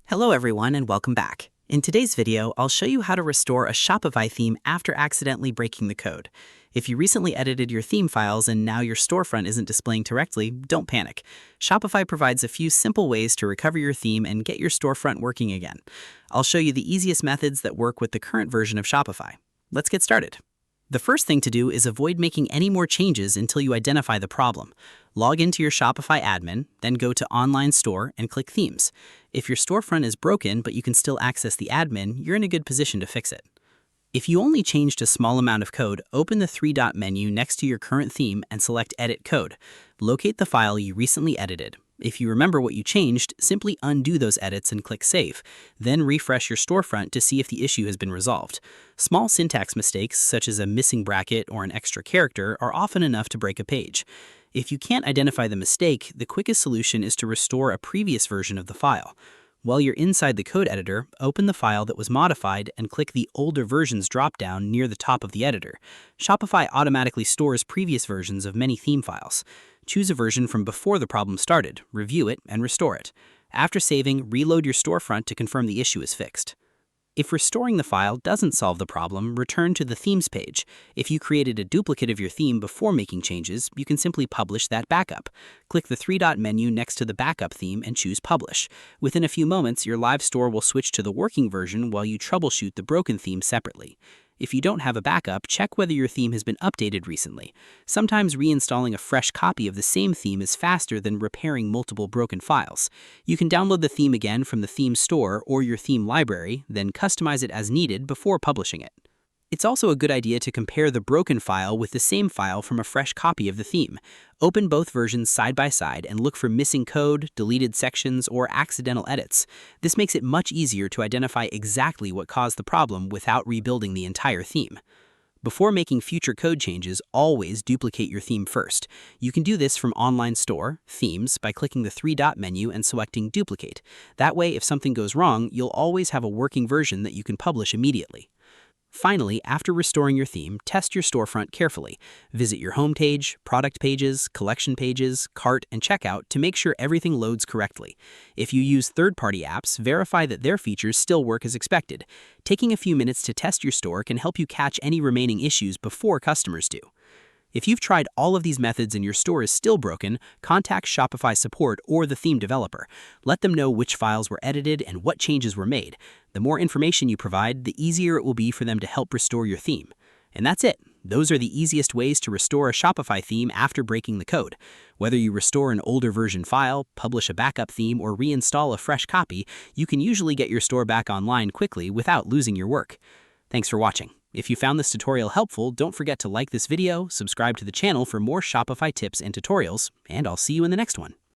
Hello everyone and welcome back. In today's video, I'll show you how to restore a Shopify theme after accidentally breaking the code. If you recently edited your theme files and now your storefront isn't displaying correctly, don't panic. Shopify provides a few simple ways to recover your theme and get your storefront working again. I'll show you the easiest methods that work with the current version of Shopify. Let's get started. The first thing to do is avoid making any more changes until you identify the problem. Log into your Shopify admin, then go to Online Store and click Themes. If your storefront is broken but you can still access the admin, you're in a good position to fix it. If you only changed a small amount of code, open the three-dot menu next to your current theme and select Edit Code. Locate the file you recently edited. If you remember what you changed, simply undo those edits and click Save. Then refresh your storefront to see if the issue has been resolved. Small syntax mistakes, such as a missing bracket or an extra character, are often enough to break a page. If you can't identify the mistake, the quickest solution is to restore a previous version of the file. While you're inside the code editor, open the file that was modified and click the Older Versions dropdown near the top of the editor. Shopify automatically stores previous versions of many theme files. Choose a version from before the problem started, review it, and restore it. After saving, reload your storefront to confirm the issue is fixed. If restoring the file doesn't solve the problem, return to the Themes page. If you created a duplicate of your theme before making changes, you can simply publish that backup. Click the three-dot menu next to the backup theme and choose Publish. Within a few moments, your live store will switch to the working version while you troubleshoot the broken theme separately. If you don't have a backup, check whether your theme has been updated recently. Sometimes reinstalling a fresh copy of the same theme is faster than repairing multiple broken files. You can download the theme again from the theme store or your theme library, then customize it as needed before publishing it. It's also a good idea to compare the broken file with the same file from a fresh copy of the theme. Open both versions side by side and look for missing code, deleted sections, or accidental edits. This makes it much easier to identify exactly what caused the problem without rebuilding the entire theme. Before making future code changes, always duplicate your theme first. You can do this from Online Store, Themes, by clicking the three-dot menu and selecting Duplicate. That way, if something goes wrong, you'll always have a working version that you can publish immediately. Finally, after restoring your theme, test your storefront carefully. Visit your home page, product pages, collection pages, cart, and checkout to make sure everything loads correctly. If you use third-party apps, verify that their features still work as expected. Taking a few minutes to test your store can help you catch any remaining issues before customers do. If you've tried all of these methods and your store is still broken, contact Shopify support or the theme developer. Let them know which files were edited and what changes were made. The more information you provide, the easier it will be for them to help restore your theme. And that's it. Those are the easiest ways to restore a Shopify theme after breaking the code. Whether you restore an older version file, publish a backup theme, or reinstall a fresh copy, you can usually get your store back online quickly without losing your work. Thanks for watching. If you found this tutorial helpful, don't forget to like this video, subscribe to the channel for more Shopify tips and tutorials, and I'll see you in the next one.